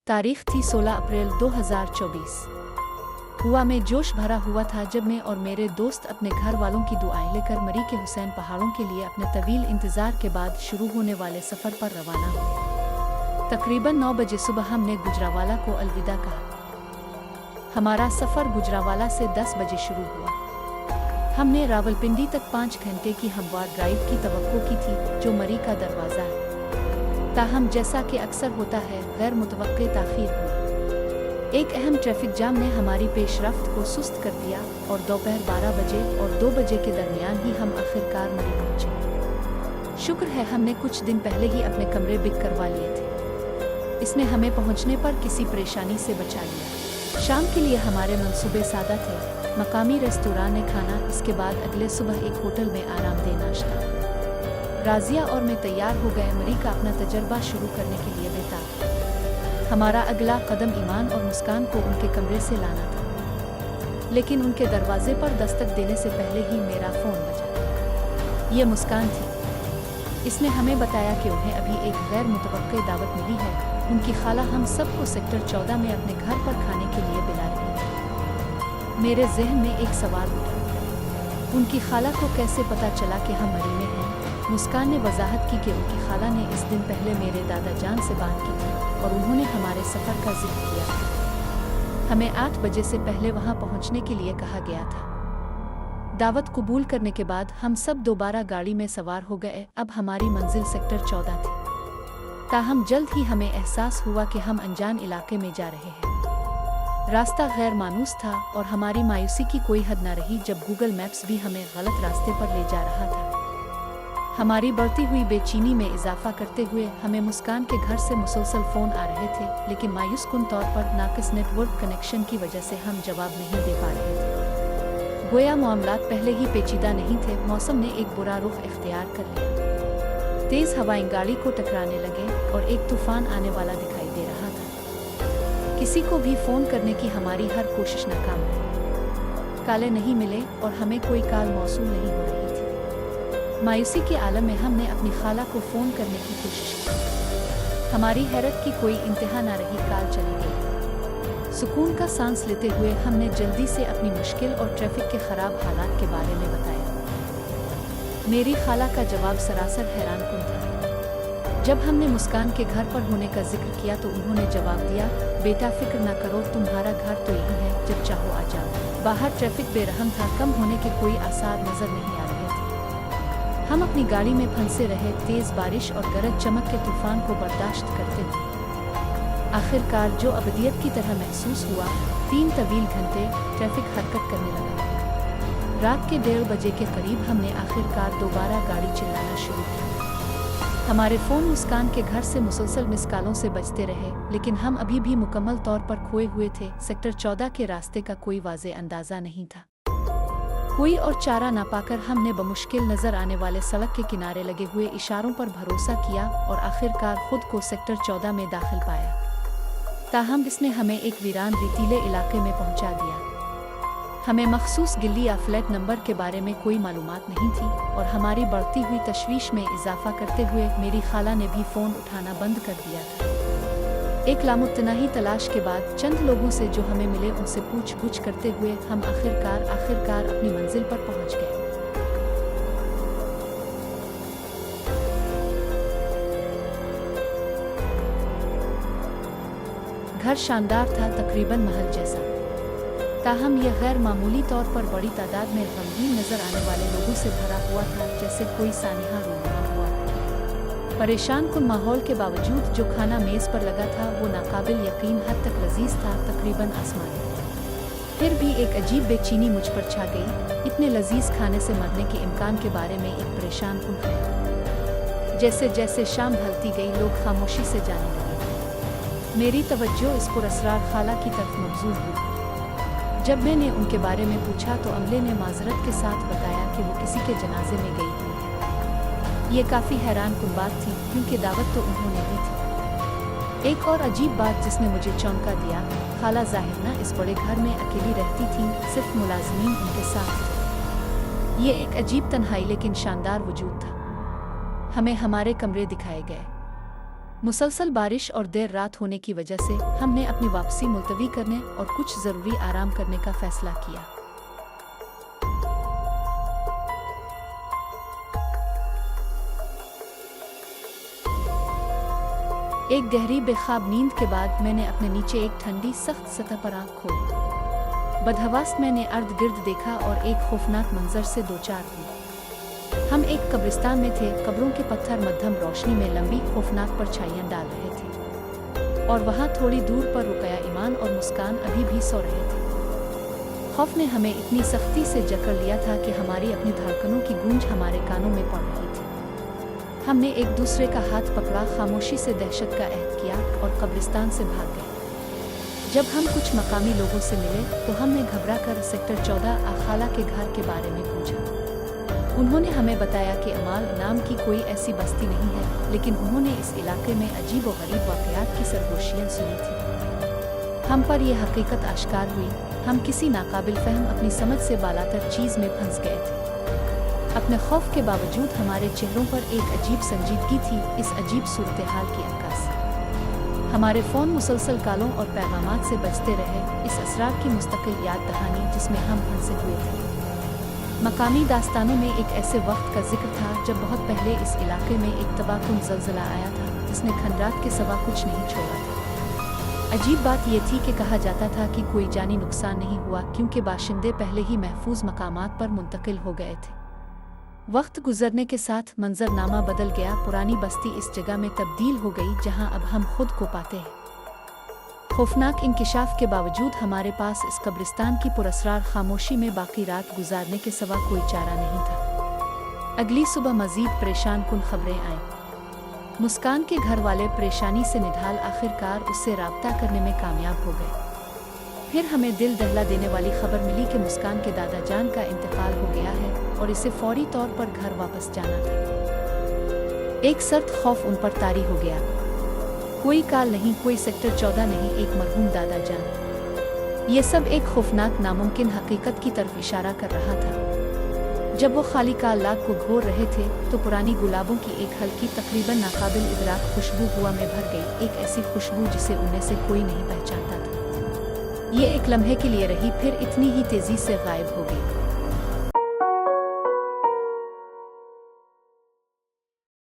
तारीख थी 16 अप्रैल 2024। हुआ में जोश भरा हुआ था जब मैं और मेरे दोस्त अपने घर वालों की दुआएं लेकर मरी के हुसैन पहाड़ों के लिए अपने तवील इंतजार के बाद शुरू होने वाले सफर पर रवाना हुए। तकरीबन 9 बजे सुबह हमने गुजरावाला को अलविदा कहा। हमारा सफर गुजरावाला से 10 बजे शुरू हुआ। हमने रावलपिंडी तक 5 घंटे की हमवार ड्राइव की तवक्को की थी, जो मरी का दरवाज़ा है। ताहम जैसा कि अक्सर होता है, गैर मुतवक्के ताख़ीर हुई। एक अहम ट्रैफिक जाम ने हमारी पेशरफ्त को सुस्त कर दिया और दोपहर 12 बजे और 2 बजे के दरमियान ही हम आखिरकार मरी पहुंचे। शुक्र है हमने कुछ दिन पहले ही अपने कमरे बुक करवा लिए थे। इसने हमें पहुंचने पर किसी परेशानी से बचा लिया। शाम के लिए हमारे मंसूबे सादा थे। मकामी रेस्तोरां ने खाना, इसके बाद अगले सुबह एक होटल में आरामदेह नाश्ता। राजिया और मैं तैयार हो गए मरी का अपना तजर्बा शुरू करने के लिए बेताब। हमारा अगला कदम ईमान और मुस्कान को उनके कमरे से लाना था, लेकिन उनके दरवाजे पर दस्तक देने से पहले ही मेरा फ़ोन बजा। ये मुस्कान थी। इसने हमें बताया कि उन्हें अभी एक गैर मुतवक्के दावत मिली है। उनकी खाला हम सबको सेक्टर 14 में अपने घर पर खाने के लिए बुला रही थी। मेरे जहन में एक सवाल उठा, उनकी खाला को कैसे पता चला कि हम मरी में हैं? मुस्कान ने वजाहत की कि उनकी खाला ने इस दिन पहले मेरे दादा जान से बात की थी और उन्होंने हमारे सफ़र का जिक्र किया था। हमें 8 बजे से पहले वहां पहुंचने के लिए कहा गया था। दावत कबूल करने के बाद हम सब दोबारा गाड़ी में सवार हो गए। अब हमारी मंजिल सेक्टर 14 थी। ताहम जल्द ही हमें एहसास हुआ कि हम अनजान इलाके में जा रहे हैं। रास्ता गैर मानूस था और हमारी मायूसी की कोई हद न रही जब गूगल मैप्स भी हमें गलत रास्ते पर ले जा रहा था। हमारी बढ़ती हुई बेचैनी में इजाफा करते हुए हमें मुस्कान के घर से मुसलसल फ़ोन आ रहे थे, लेकिन मायूस कुन तौर पर नाकिस नेटवर्क कनेक्शन की वजह से हम जवाब नहीं दे पा रहे थे। गोया मामलात पहले ही पेचीदा नहीं थे। मौसम ने एक बुरा रुख इख्तियार कर लिया। तेज़ हवाएं गाड़ी को टकराने लगे और एक तूफान आने वाला दिखाई दे रहा था। किसी को भी फ़ोन करने की हमारी हर कोशिश नाकाम रही। काले नहीं मिले और हमें कोई कॉल मौसूल नहीं हो रही थी। मायूसी के आलम में हमने अपनी खाला को फ़ोन करने की कोशिश की। हमारी हैरत की कोई इंतहा न रही, कॉल चली गई। सुकून का सांस लेते हुए हमने जल्दी से अपनी मुश्किल और ट्रैफिक के ख़राब हालात के बारे में बताया। मेरी खाला का जवाब सरासर हैरानकुन था। जब हमने मुस्कान के घर पर होने का जिक्र किया तो उन्होंने जवाब दिया, बेटा फिक्र न करो, तुम्हारा घर तो यही है, जब चाहो आ जाओ। बाहर ट्रैफिक बेरहम था। कम होने के कोई आसार नजर नहीं आ रहे थे। हम अपनी गाड़ी में फंसे रहे, तेज बारिश और गरज चमक के तूफान को बर्दाश्त करते थे। आखिरकार जो अबदियत की तरह महसूस हुआ, 3 तवील घंटे ट्रैफिक हरकत करने लगा। रात के 1:30 बजे के करीब हमने आखिरकार दोबारा गाड़ी चलाना शुरू की। हमारे फ़ोन मुस्कान के घर से मुसलसल मिसकॉलों से बजते रहे, लेकिन हम अभी भी मुकम्मल तौर पर खोए हुए थे। सेक्टर 14 के रास्ते का कोई वाज़े अंदाज़ा नहीं था। कोई और चारा ना पाकर हमने बमुश्किल नजर आने वाले सड़क के किनारे लगे हुए इशारों पर भरोसा किया और आखिरकार खुद को सेक्टर 14 में दाखिल पाया। ताहम इसने हमें एक वीरान रेतीले इलाके में पहुंचा दिया। हमें मखसूस गिल्ली या फ्लैट नंबर के बारे में कोई मालूमात नहीं थी और हमारी बढ़ती हुई तशवीश में इजाफा करते हुए मेरी खाला ने भी फ़ोन उठाना बंद कर दिया था। एक लामुतनाही तलाश के बाद चंद लोगों से जो हमें मिले उनसे पूछ-गुछ करते हुए हम आखिरकार अपनी मंजिल पर पहुंच गए। घर शानदार था, तकरीबन महल जैसा। ताहम यह गैर मामूली तौर पर बड़ी तादाद में गमगीन नजर आने वाले लोगों से भरा हुआ था, जैसे कोई सानिहा रूनुमा हुआ। परेशान कुन माहौल के बावजूद जो खाना मेज़ पर लगा था वो नाकाबिल यकीन हद तक लजीज था, तकरीबन आसमानी। फिर भी एक अजीब बेचैनी मुझ पर छा गई। इतने लजीज खाने से मरने के इम्कान के बारे में एक परेशान कुन ख्याल। जैसे जैसे शाम ढलती गई लोग खामोशी से जाने लगे। मेरी तवज्जो इस पुरअसरार खाला की तरफ मबजूल हुई। जब मैंने उनके बारे में पूछा तो अमले ने माजरत के साथ बताया कि वो किसी के जनाजे में गई हुई है। ये काफ़ी हैरान कुन बात थी, क्योंकि दावत तो उन्होंने दी थी। एक और अजीब बात जिसने मुझे चौंका दिया, खाला ज़ाहिरना इस बड़े घर में अकेली रहती थी, सिर्फ मुलाज़मीन उनके साथ। ये एक अजीब तन्हाई लेकिन शानदार वजूद था। हमें हमारे कमरे दिखाए गए। मुसलसल बारिश और देर रात होने की वजह से हमने अपनी वापसी मुलतवी करने और कुछ ज़रूरी आराम करने का फैसला किया। एक गहरी बेख्वाब नींद के बाद मैंने अपने नीचे एक ठंडी सख्त सतह पर आँख खोली। बदहवास मैंने अर्द गिर्द देखा और एक खौफनाक मंजर से दो चार हुई। हम एक कब्रिस्तान में थे। कब्रों के पत्थर मध्यम रोशनी में लंबी खौफनाक परछाइयां डाल रहे थे और वहाँ थोड़ी दूर पर रुकया ईमान और मुस्कान अभी भी सो रहे थे। खौफ ने हमें इतनी सख्ती से जकड़ लिया था कि हमारी अपनी धड़कनों की गूंज हमारे कानों में पड़ रही थी। हमने एक दूसरे का हाथ पकड़ा, खामोशी से दहशत का अहद किया और कब्रिस्तान से भाग गए। जब हम कुछ मकामी लोगों से मिले तो हमने घबरा कर सेक्टर 14 आखाला के घर के बारे में पूछा। उन्होंने हमें बताया कि अमाल नाम की कोई ऐसी बस्ती नहीं है, लेकिन उन्होंने इस इलाके में अजीब व गरीब वाक़यात की सरगोशियाँ सुनी थी। हम पर यह हकीकत आश्कार हुई। हम किसी नाकाबिल फहम अपनी समझ से बालातर चीज़ में फंस गए थे। अपने खौफ के बावजूद हमारे चेहरों पर एक अजीब संजीदगी थी। इस अजीब सूरत हाल की अक्कासी हमारे फ़ोन मुसलसल कॉलों और पैगामात से बजते रहे, इस असरार की मुस्तकिल याद दहानी जिसमें हम फंसे हुए थे। मकामी दास्तानों में एक ऐसे वक्त का जिक्र था जब बहुत पहले इस इलाके में एक तबाहकुन ज़लज़ला आया था जिसने खंडरात के सिवा कुछ नहीं छोड़ा था। अजीब बात यह थी कि कहा जाता था कि कोई जानी नुकसान नहीं हुआ क्योंकि बाशिंदे पहले ही महफूज मकामात पर मुंतकिल हो गए थे। वक्त गुजरने के साथ मंजरनामा बदल गया। पुरानी बस्ती इस जगह में तब्दील हो गई जहां अब हम खुद को पाते हैं। खौफनाक इंकिशाफ के बावजूद हमारे पास इस कब्रिस्तान की पुरअसरार खामोशी में बाकी रात गुजारने के सिवा कोई चारा नहीं था। अगली सुबह मजीद परेशान कुन खबरें आईं। मुस्कान के घर वाले परेशानी से निढाल आखिरकार उससे राब्ता करने में कामयाब हो गए। फिर हमें दिल दहला देने वाली खबर मिली कि मुस्कान के दादा जान का इंतकाल हो गया है और इसे फौरी तौर पर घर वापस जाना था। एक सर्द खौफ उन पर तारी हो गया। कोई काल नहीं, कोई सेक्टर 14 नहीं, एक मरहूम दादा जान। ये सब एक खौफनाक नामुमकिन हकीकत की तरफ इशारा कर रहा था। जब वो खाली कालात को घोर रहे थे तो पुरानी गुलाबों की एक हल्की तकरीबन नाकाबिल इदराक खुशबू हवा में भर गई। एक ऐसी खुशबू जिसे उनमें से कोई नहीं पहचानता था। ये एक लम्हे के लिए रही, फिर इतनी ही तेजी से गायब हो गई।